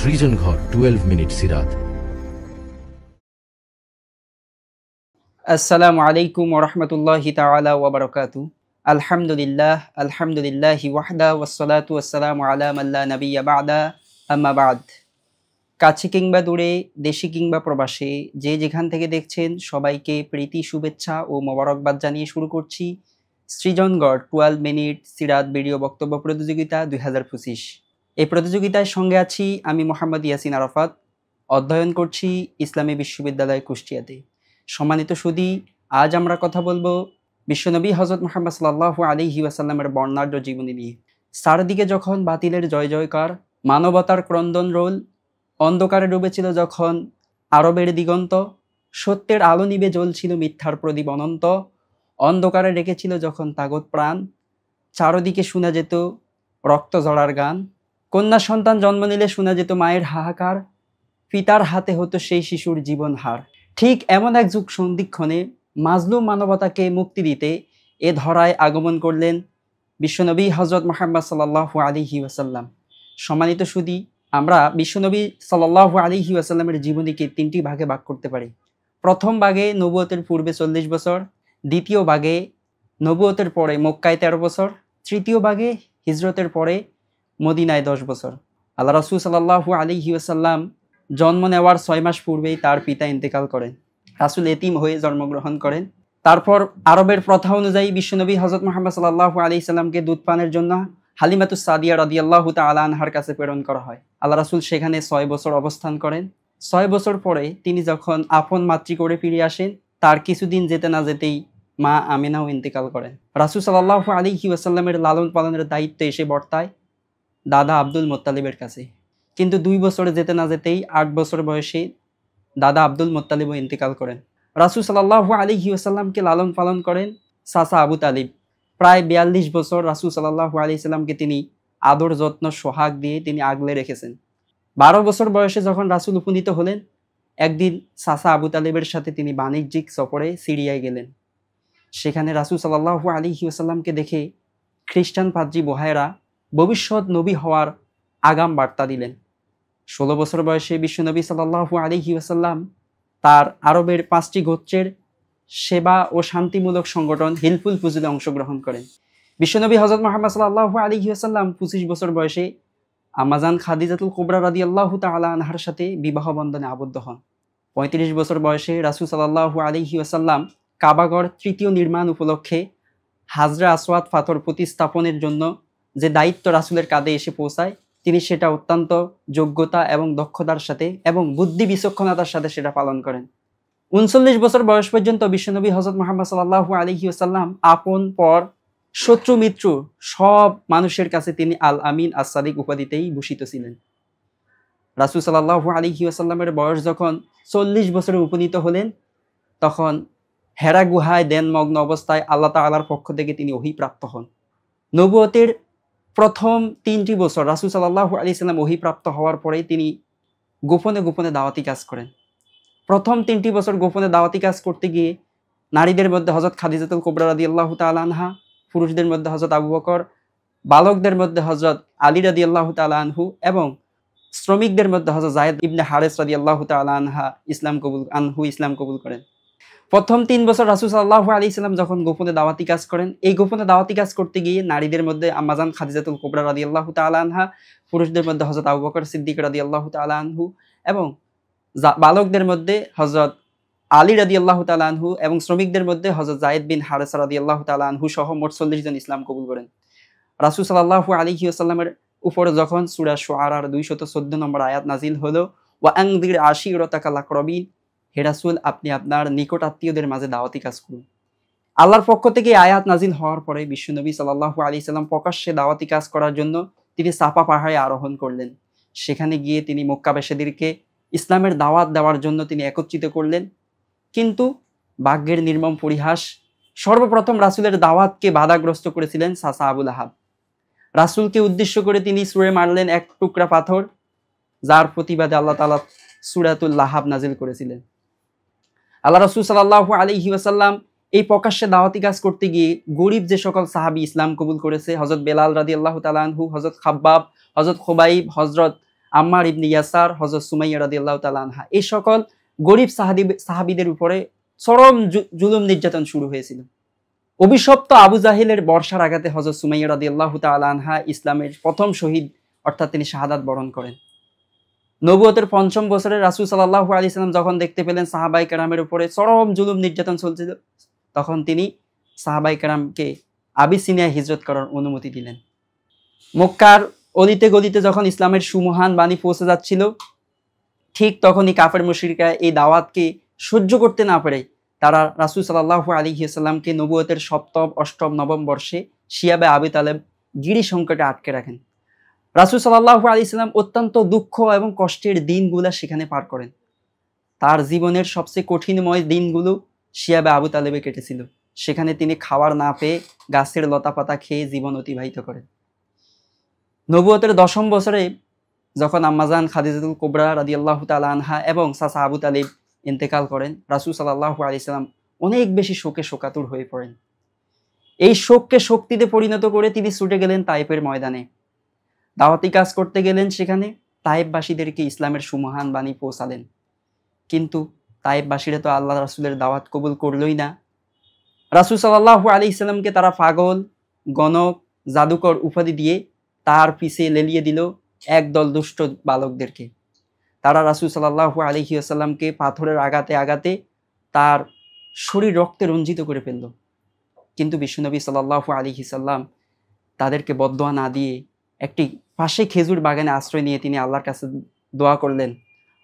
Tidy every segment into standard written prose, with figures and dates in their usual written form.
সৃজন ঘর 12 মিনিট সিরাত। আসসালামু আলাইকুম ওয়া রাহমাতুল্লাহি তাআলা ওয়া বারাকাতুহু। আলহামদুলিল্লাহি ওয়াহদা ওয়াসসালাতু ওয়াসসালামু আলা মান লা নাবিয়্যা বা'দা, আম্মা বা'দ। কাছে কিংবা দূরে, দেশে কিংবা প্রবাসে, যে যেখান থেকে দেখছেন সবাইকে প্রীতি, শুভেচ্ছা ও মোবারকবাদ জানিয়ে শুরু করছি সৃজনগড় 12 মিনিট সিরাত ভিডিও বক্তব্য প্রতিযোগিতা 2025। এই প্রতিযোগিতায় সঙ্গে আছি আমি মোহাম্মদ ইয়াসিন আরাফাত, অধ্যয়ন করছি ইসলামী বিশ্ববিদ্যালয় কুষ্টিয়াতে। সম্মানিত সুধী, আজ আমরা কথা বলবো বিশ্বনবী হযরত মুহাম্মদ সাল্লাল্লাহু আলাইহি ওয়াসাল্লামের বর্ণাঢ্য জীবনী নিয়ে। চারদিকে যখন বাতিলের জয় জয়কার, মানবতার ক্রন্দন রোল, অন্ধকারে ডুবেছিল যখন আরবের দিগন্ত, সত্যের আলো নিবে জ্বলছিল মিথ্যার প্রদীপ অনন্ত, অন্ধকারে রেখেছিল যখন তাগত প্রাণ, চারদিকে শোনা যেত রক্ত ঝরার গান, কন্যা সন্তান জন্ম নিলে শোনা যেত মায়ের হাহাকার, পিতার হাতে হতো সেই শিশুর জীবন হার। ঠিক এমন এক যুগ সন্ধিক্ষণে মাজলুম মানবতাকে মুক্তি দিতে এ ধরায় আগমন করলেন বিশ্বনবী হযরত মুহাম্মদ সাল্লাল্লাহু আলাইহি ওয়াসাল্লাম। সম্মানিত সুধী, আমরা বিশ্বনবী সাল্লাল্লাহু আলাইহি ওয়াসাল্লামের জীবনীকে তিনটি ভাগে ভাগ করতে পারি। প্রথম ভাগে নবুয়তের পূর্বে 40 বছর, দ্বিতীয় ভাগে নবুয়তের পরে মক্কায় 13 বছর, তৃতীয় ভাগে হিজরতের পরে মদিনায় 10 বছর। আল্লাহ রাসূল সাল্লাল্লাহু আলাইহি ওয়াসাল্লাম জন্ম নেওয়ার 6 মাস পূর্বেই তার পিতা ইন্তেকাল করেন। রাসূল এতিম হয়ে জন্মগ্রহণ করেন। তারপর আরবের প্রথা অনুযায়ী বিশ্বনবী হযরত মুহাম্মদ সাল্লাল্লাহু আলাইহি সাল্লামকে দুধ পানের জন্য হালিমাতুস সাদিয়া রাদিয়াল্লাহু তাআলা আনহার কাছে প্রেরণ করা হয়। আল্লাহ রাসূল সেখানে 6 বছর অবস্থান করেন। 6 বছর পরে তিনি যখন আপন মাতৃ করে ফিরে আসেন, তার কিছুদিন যেতে না যেতেই মা আমিনাও ইন্তেকাল করেন। রাসূল সাল্লাল্লাহু আলাইহি ওয়াসাল্লামের লালন পালনের দায়িত্ব এসে বর্তায় দাদা আব্দুল মুত্তালিবের কাছে। কিন্তু 2 বছরে যেতে না যেতেই 8 বছর বয়সে দাদা আব্দুল মুত্তালিবও ইন্তেকাল করেন। রাসূল সাল্লাল্লাহু আলাইহি ওয়াসাল্লামকে লালন পালন করেন চাচা আবু তালিব। প্রায় 42 বছর রাসূল সাল্লাল্লাহু আলাইহি সাল্লামকে তিনি আদর যত্ন সোহাগ দিয়ে তিনি আগলে রেখেছেন। 12 বছর বয়সে যখন রাসূল উপনীত হলেন, একদিন চাচা আবু তালিবের সাথে তিনি বাণিজ্যিক সফরে সিরিয়ায় গেলেন। সেখানে রাসূল সাল্লাল্লাহু আলাইহি ওয়াসাল্লামকে দেখে খ্রিস্টান পাদ্রী বহায়রা ভবিষ্যৎ নবী হওয়ার আগাম বার্তা দিলেন। 16 বছর বয়সে বিশ্বনবী সাল্লাল্লাহু আলাইহি ওয়াসাল্লাম তার আরবের 5টি গোত্রের সেবা ও শান্তিমূলক সংগঠন হিলফুল ফুজুলে অংশগ্রহণ করেন। বিশ্বনবী হযরত মুহাম্মদ সাল্লাল্লাহু আলাইহি ওয়াসাল্লাম 25 বছর বয়সে আম্মাজান খাদিজাতুল কুবরা রাদিয়াল্লাহু তাআলা আনহার সাথে বিবাহ বন্ধনে আবদ্ধ হন। 35 বছর বয়সে রাসূল সাল্লাল্লাহু আলাইহি ওয়াসাল্লাম কাবাগর তৃতীয় নির্মাণ উপলক্ষে হাজরা আসওয়াদ পাথর প্রতিস্থাপনের জন্য যে দায়িত্ব রাসূলের কাঁধে এসে পৌঁছায়, তিনি সেটা অত্যন্ত যোগ্যতা এবং দক্ষতার সাথে এবং বুদ্ধি বিচক্ষণতার সাথে সেটা পালন করেন। 39 বছর বয়স পর্যন্ত বিশ্বনবী হযরত মুহাম্মদ সাল্লাল্লাহু আলাইহি ওয়াসাল্লাম আপন পর শত্রু মিত্র সব মানুষের কাছে তিনি আল আমিন আস সাদিক উপাধিতেই ভূষিত ছিলেন। রাসূল সাল্লাল্লাহু আলাইহি ওয়াসাল্লামের বয়স যখন 40 বছরে উপনীত হলেন, তখন হেরা গুহায় ধ্যানমগ্ন অবস্থায় আল্লাহ তাআলার পক্ষ থেকে তিনি ওহী প্রাপ্ত হন। নবুয়তের প্রথম 3টি বছর রাসূল সাল্লাল্লাহু আলাইহি সাল্লাম ওহী প্রাপ্ত হওয়ার পরেই তিনি গোপনে গোপনে দাওয়াতি কাজ করেন। প্রথম 3টি বছর গোপনে দাওয়াতি কাজ করতে গিয়ে নারীদের মধ্যে হযরত খাদিজাতুল কুবরা রাদিয়াল্লাহু তাআলা আনহা, পুরুষদের মধ্যে হযরত আবু বকর, বালকদের মধ্যে হযরত আলী রাদিয়াল্লাহু তাআলা আনহু এবং শ্রমিকদের মধ্যে হযরত যায়েদ ইবনে হারেস রাদিয়াল্লাহু তাআলা ইসলাম কবুল করেন। প্রথম 3 বছর রাসূল সাল্লাল্লাহু আলাইহি সাল্লাম যখন গোপনে দাওয়াতি কাজ করেন, এই গোপনে দাওয়াতি কাজ করতে গিয়ে নারীদের মধ্যে আম্মাজান খাদিজাতুল কুবরা রাদিয়াল্লাহু তাআলা আনহা, পুরুষদের মধ্যে হযরত আবু বকর সিদ্দিক রাদিয়াল্লাহু তাআলা আনহু এবং বালকদের মধ্যে হযরত আলী রাদিয়াল্লাহু তাআলা আনহু এবং শ্রমিকদের মধ্যে হযরত যায়েদ বিন হারেসা রাদিয়াল্লাহু তাআলা আনহু সহ মোট 40 জন ইসলাম কবুল করেন। রাসূল সাল্লাল্লাহু আলাইহি ওয়াসাল্লামের উপরে যখন সূরা শুআরার 214 নম্বর আয়াত নাজিল হলো, ওয়া আনযির আশিরাতাকাল আকরাবিন, হে রাসূল আপনি আপনার নিকট আত্মীয়দের মাঝে দাওয়াতি কাজ করুন। আল্লাহর পক্ষ থেকে আয়াত নাজিল হওয়ার পরে বিশ্বনবী সাল্লাল্লাহু আলাইহি সাল্লাম প্রকাশ্যে দাওয়াতি কাজ করার জন্য তিনি সাফা পাহাড়ে আরোহণ করলেন। সেখানে গিয়ে তিনি মক্কাবাসীদেরকে ইসলামের দাওয়াত দেওয়ার জন্য তিনি একত্রিত করলেন। কিন্তু ভাগ্যের নির্মম পরিহাস, সর্বপ্রথম রাসূলের দাওয়াতকে বাধাগ্রস্ত করেছিলেন চাচা আবু লাহাব। রাসূলকে উদ্দেশ্য করে তিনি ছুঁড়ে মারলেন এক টুকরা পাথর, যার প্রতিবাদে আল্লাহ তাআলা সূরাতুল লাহাব নাজিল করেছিলেন। আল্লাহ রাসূল সাল্লাল্লাহু আলাইহি ওয়াসাল্লাম এই প্রকাশ্যে দাওয়াতি কাজ করতে গিয়ে গরিব যে সকল সাহাবী ইসলাম কবুল করেছে, হযরত বেলাল রাদিয়াল্লাহু তাআলা আনহু, হযরত খাব্বাব, হযরত খুবাইব, হযরত আম্মার ইবনে ইয়াসার, হযরত সুমাইয়া রাদিয়াল্লাহু তাআলা আনহা, এই সকল গরিব সাহাবীদের উপরে চরম জুলুম নির্যাতন শুরু হয়েছিল। অভিশপ্ত আবু জাহেলের বর্ষার আঘাতে হযরত সুমাইয়া রাদিয়াল্লাহু তাআলা আনহা ইসলামের প্রথম শহীদ অর্থাৎ তিনি শাহাদাত বরণ করেন। নবুয়তের ৫ম বছরে রাসূল সাল্লাল্লাহু আলাইহি সাল্লাম যখন দেখতে পেলেন সাহাবায়ে কেরামের উপরে চরম জুলুম নির্যাতন চলছিল, তখন তিনি সাহাবায়ে কেরামকে আবিসিনিয়ায় হিজরত করার অনুমতি দিলেন। মক্কার অলিতে গলিতে যখন ইসলামের সুমহান বাণী পৌঁছে যাচ্ছিল, ঠিক তখনই কাফের মুশরিকরা এই দাওয়াতকে সহ্য করতে না পেরে তারা রাসূল সাল্লাল্লাহু আলাইহি ওয়াসাল্লামকে নবুয়তের ৭ম, ৮ম, ৯ম বর্ষে শিয়াবে আবি তালেব গিরি সংকটে আটকে রাখেন। রাসূল সাল্লাল্লাহু আলাইহি ওয়াসাল্লাম অত্যন্ত দুঃখ এবং কষ্টের দিনগুলো সেখানে পার করেন। তার জীবনের সবচেয়ে কঠিনময় দিনগুলো শিয়াবে আবু তালেবে কেটেছিল। সেখানে তিনি খাওয়ার না পেয়ে গাছের লতাপাতা খেয়ে জীবন অতিবাহিত করেন। নবুয়তের ১০ম বছরে যখন আম্মাজান খাদিজাতুল কুবরা রাদিয়াল্লাহু তাআলা আনহা এবং চাচা আবু তালিব ইন্তেকাল করেন, রাসূল সাল্লাল্লাহু আলাইহি সাল্লাম অনেক বেশি শোকে শোকাতুর হয়ে পড়েন। এই শোককে শক্তিতে পরিণত করে তিনি ছুটে গেলেন তায়েফের ময়দানে, দাওয়াতি কাজ করতে গেলেন। সেখানে তায়েফবাসীদেরকে ইসলামের সুমহান বাণী পৌঁছালেন। কিন্তু তায়েফবাসীরা তো আল্লাহ রাসূলের দাওয়াত কবুল করলই না। রাসূল সাল্লাল্লাহু আলাইহি সাল্লামকে তারা পাগল, গণক, জাদুকর উপাধি দিয়ে তার পিছে লেলিয়ে দিল একদল দুষ্ট বালকদেরকে। তারা রাসূল সাল্লাল্লাহু আলাইহি ওয়াসাল্লামকে পাথরের আঘাতে আঘাতে তার শরীর রক্তে রঞ্জিত করে ফেলল। কিন্তু বিশ্বনবী সাল্লাল্লাহু আলাইহি সাল্লাম তাদেরকে বদদোয়া না দিয়ে একটি পাশে খেজুর বাগানে আশ্রয় নিয়ে তিনি আল্লাহর কাছে দোয়া করলেন,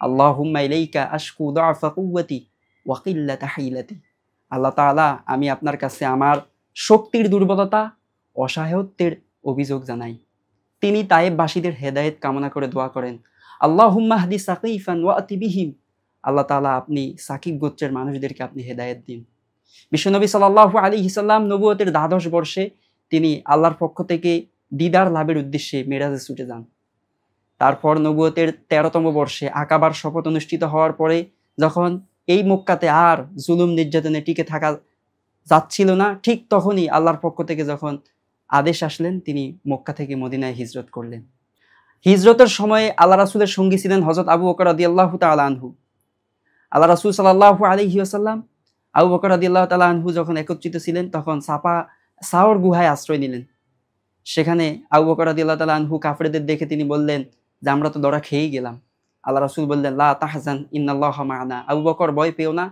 আল্লাহুম্মা ইলাইকা আশকু দুআফা কুওয়াতি ওয়া কিল্লাতা হিলাতি। আল্লাহ তাআলা, আমি আপনার কাছে আমার শক্তির দুর্বলতা, অসহায়ত্বের অভিযোগ জানাই। তিনি তায়েফবাসীদের হেদায়েত কামনা করে দোয়া করেন, আল্লাহুম্মা হদি সাকিফান ওয়া আতি বিহিম। আল্লাহ তাআলা, আপনি সাকিব গোত্রের মানুষদেরকে আপনি হেদায়েত দিন। বিশ্বনবী সাল্লাল্লাহু আলাইহি সাল্লাম নবুয়তের ১২ বর্ষে তিনি আল্লাহর পক্ষ থেকে দিদার লাভের উদ্দেশ্যে মেরাজে ছুটে যান। তারপর নবুয়তের ১৩তম বর্ষে আকাবার শপথ অনুষ্ঠিত হওয়ার পরে যখন এই মক্কাতে আর জুলুম নির্যাতনে টিকে থাকা যাচ্ছিল না, ঠিক তখনই আল্লাহর পক্ষ থেকে যখন আদেশ আসলেন, তিনি মক্কা থেকে মদিনায় হিজরত করলেন। হিজরতের সময়ে আল্লাহ রাসূলের সঙ্গী ছিলেন হযরত আবু বকর রাদিয়াল্লাহু তাআলা আনহু। আল্লাহ রাসূল সাল্লাল্লাহু আলাইহি ওয়াসাল্লাম আবু বকর রাদিয়াল্লাহু তাআলা আনহু যখন একত্রিত ছিলেন, তখন সাওর গুহায় আশ্রয় নিলেন। সেখানে আবু বকর রাদিয়াল্লাহু তাআলা আনহু কাফেরদের দেখে তিনি বললেন যে, আমরা তো ধরা খেয়েই গেলাম। আল্লাহ রাসূল বললেন, লা তাহজান ইন্নাল্লাহা মা'ানা। আবু বকর, ভয় পেও না,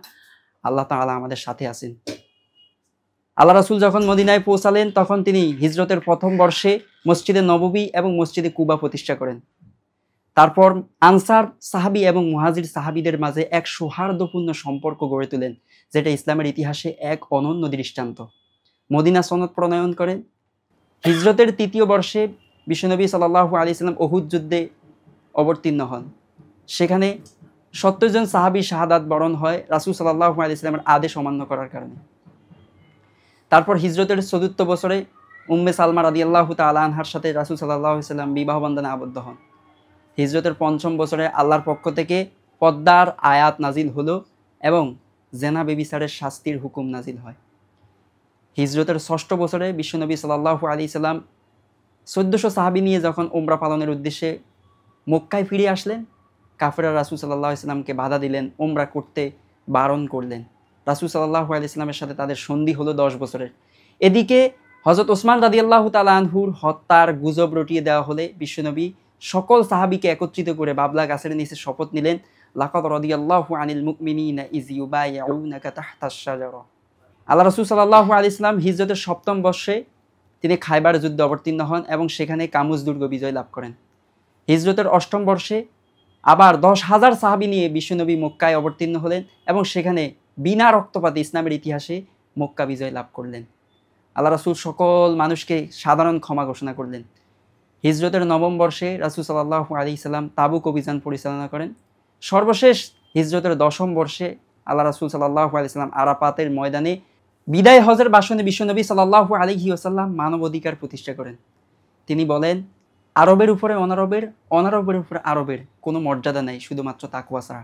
আল্লাহ তাআলা আমাদের সাথে আছেন। আল্লাহ রাসূল যখন মদিনায় পৌঁছালেন, তখন তিনি হিজরতের ১ম বর্ষে মসজিদে নববী এবং মসজিদে কুবা প্রতিষ্ঠা করেন। তারপর আনসার সাহাবী এবং মুহাজির সাহাবীদের মাঝে এক সৌহার্দ্যপূর্ণ সম্পর্ক গড়ে তোলেন, যেটা ইসলামের ইতিহাসে এক অনন্য দৃষ্টান্ত। মদিনা সনদ প্রণয়ন করেন। হিজরতের ৩য় বর্ষে বিশ্বনবী সাল্লাল্লাহু আলাইহি সাল্লাম উহুদ যুদ্ধে অবতীর্ণ হন। সেখানে ৭০ জন সাহাবী শাহাদাত বরণ হয় রাসূল সাল্লাল্লাহু আলাইহি সাল্লামের আদেশ অমান্য করার কারণে। তারপর হিজরতের ৪র্থ বছরে উম্মে সালমা রাদিয়াল্লাহু তাআলা আনহার সাথে রাসূল সাল্লাল্লাহু আলাইহি সাল্লাম বিবাহ বন্ধনে আবদ্ধ হন। হিজরতের ৫ম বছরে আল্লাহর পক্ষ থেকে পর্দার আয়াত নাজিল হলো এবং জেনা ব্যভিচারের শাস্তির হুকুম নাজিল হয়। হিজরতের ৬ষ্ঠ বছরে বিশ্বনবী সাল্লাল্লাহু আলাইহি সাল্লাম ১৪০০ সাহাবী নিয়ে যখন উমরা পালনের উদ্দেশ্যে মক্কায় ফিরে আসলেন, কাফেররা রাসূল সাল্লাল্লাহু আলাইহি সাল্লামকে বাধা দিলেন, উমরা করতে বারণ করলেন। রাসূল সাল্লাল্লাহু আলাইহি সাল্লামের সাথে তাদের সন্ধি হলো ১০ বছরের। এদিকে হযরত ওসমান রাদিয়াল্লাহু তাআলা আনহুর হত্যার গুজব রটিয়ে দেওয়া হলে বিশ্বনবী সকল সাহাবীকে একত্রিত করে বাবলা গাছের নিচে শপথ নিলেন, লাকাদ রাদিয়াল্লাহু আনিল মুমিনিনা ইয ইউবাইউনাকা তাহতাশ শাজারা। আল্লাহ রাসূল সাল্লাল্লাহু আলাইহি সাল্লাম হিজরতের ৭ম বর্ষে তিনি খায়বার যুদ্ধে অবতীর্ণ হন এবং সেখানে কামুজ দুর্গ বিজয় লাভ করেন। হিজরতের ৮ম বর্ষে আবার ১০,০০০ সাহাবী নিয়ে বিশ্বনবী মক্কায় অবতীর্ণ হলেন এবং সেখানে বিনা রক্তপাতে ইসলামের ইতিহাসে মক্কা বিজয় লাভ করলেন। আল্লাহ রাসূল সকল মানুষকে সাধারণ ক্ষমা ঘোষণা করলেন। হিজরতের ৯ম বর্ষে রাসূল সাল্লাল্লাহু আলাইহি সাল্লাম তাবুক অভিযান পরিচালনা করেন। সর্বশেষ হিজরতের ১০ম বর্ষে আল্লাহ রাসূল সাল্লাল্লাহু আলাইহি সাল্লাম আরাফাতের ময়দানে বিদায় হজের ভাষণে বিশ্বনবী সাল্লাল্লাহু আলাইহি ওয়াসাল্লাম মানবাধিকার প্রতিষ্ঠা করেন। তিনি বলেন, আরবের উপরে অনারবের, অনারবের উপরে আরবের কোনো মর্যাদা নাই শুধুমাত্র তাকওয়া ছাড়া।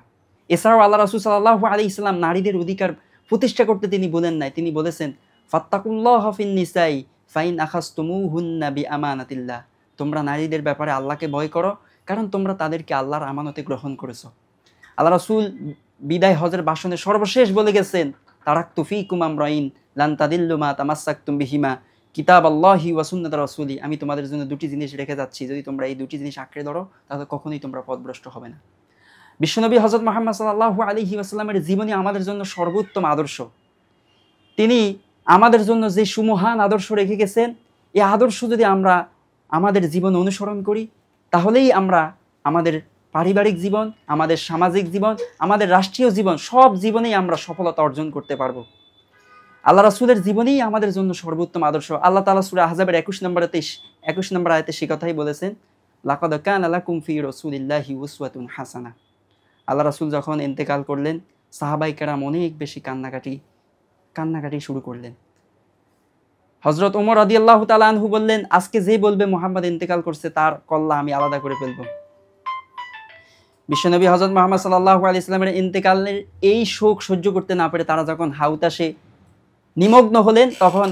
এছাড়াও আল্লাহ রাসূল সাল্লাল্লাহু আলাইহি সাল্লাম নারীদের অধিকার প্রতিষ্ঠা করতে তিনি বলেন নাই, তিনি বলেছেন, ফাত্তাকুল্লাহা ফিন নিসাই ফাইন আখাজতুমুহুন্না বিআমানাতিল্লাহ। তোমরা নারীদের ব্যাপারে আল্লাহকে ভয় করো, কারণ তোমরা তাদেরকে আল্লাহর আমানতে গ্রহণ করেছো। আল্লাহ রাসূল বিদায় হজের ভাষণে সর্বশেষ বলে গেছেন, তারাকতু ফীকুম আমরাইন লান তাদিল্লু মা তামাসসাকতুম বিহিমা কিতাবাল্লাহি ওয়া সুন্নাত রাসূলি। আমি তোমাদের জন্য দুটি জিনিস রেখে যাচ্ছি, যদি তোমরা এই দুটি জিনিস আঁকড়ে ধরো তাহলে কখনোই তোমরা পথভ্রষ্ট হবে না। বিশ্বনবী হযরত মুহাম্মদ সাল্লাল্লাহু আলাইহি ওয়াসাল্লামের জীবনী আমাদের জন্য সর্বোত্তম আদর্শ। তিনি আমাদের জন্য যে সুমহান আদর্শ রেখে গেছেন, এই আদর্শ যদি আমরা আমাদের জীবনে অনুসরণ করি তাহলেই আমরা আমাদের পারিবারিক জীবন, আমাদের সামাজিক জীবন, আমাদের রাষ্ট্রীয় জীবন, সব জীবনেই আমরা সফলতা অর্জন করতে পারবো। আল্লাহ রাসূলের জীবনেই আমাদের জন্য সর্বোত্তম আদর্শ। আল্লাহ তাআলা সূরা আহজাবের 21 নম্বর আয়াতে সে কথাই বলেছেন, লাকাদ কানা লাকুম ফি রাসূলিল্লাহি উসওয়াতুন হাসানাহ। আল্লাহ রাসূল যখন ইন্তেকাল করলেন, সাহাবায়ে কেরাম অনেক বেশি কান্নাকাটি শুরু করলেন। হযরত ওমর রাদিয়াল্লাহু তাআলা আনহু বললেন, আজকে যে বলবে মুহাম্মদ ইন্তেকাল করছে তার কল্লা আমি আলাদা করে ফেলবো। বিশ্বনবী হযরত মুহাম্মদ সাল্লাল্লাহু আলাইহি ওয়াসাল্লামের ইন্তেকালের এই শোক সহ্য করতে না পেরে তারা যখন হাউতাশে নিমগ্ন হলেন, তখন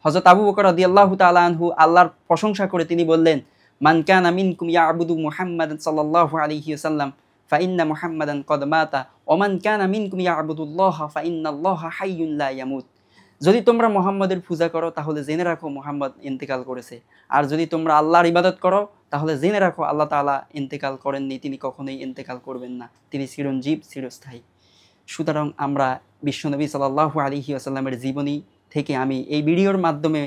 হযরত আবু বকর রাদিয়াল্লাহু তাআলা আনহু আল্লাহর প্রশংসা করে তিনি বললেন, মান কানা মিনকুম ইয়াবুদু মুহাম্মাদান সাল্লাল্লাহু আলাইহি ওয়াসাল্লাম ফাইন্না মুহাম্মাদান কদ মাতা ওয়া মান কানা মিনকুম ইয়াবুদুল্লাহা ফাইন্নাল্লাহা হাইয়ুন লা ইয়ামুত। যদি তোমরা মুহাম্মাদের পূজা করো তাহলে জেনে রাখো মুহাম্মদ ইন্তেকাল করেছে, আর যদি তোমরা আল্লাহর ইবাদত করো তাহলে জেনে রাখো আল্লাহ তাআলা ইন্তেকাল করেননি, তিনি কখনোই ইন্তেকাল করবেন না, তিনি চিরঞ্জীব, চিরস্থায়ী। সুতরাং আমরা বিশ্বনবী সাল্লাল্লাহু আলাইহি ওয়াসাল্লামের জীবনী থেকে আমি এই ভিডিওর মাধ্যমে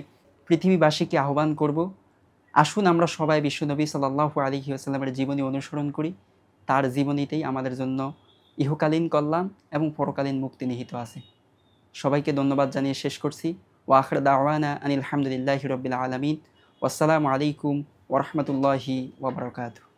পৃথিবীবাসীকে আহ্বান করব, আসুন আমরা সবাই বিশ্বনবী সাল্লাল্লাহু আলাইহি ওয়াসাল্লামের জীবনী অনুসরণ করি। তার জীবনীতেই আমাদের জন্য ইহকালীন কল্যাণ এবং পরকালীন মুক্তি নিহিত আছে। সবাইকে ধন্যবাদ জানিয়ে শেষ করছি। ওয়া আখিরু দাওয়ানা আনিল হামদুলিল্লাহি রাব্বিল আলামিন। ওয়াসসালামু আলাইকুম ওয়া রাহমাতুল্লাহি ওয়া বারাকাতুহু।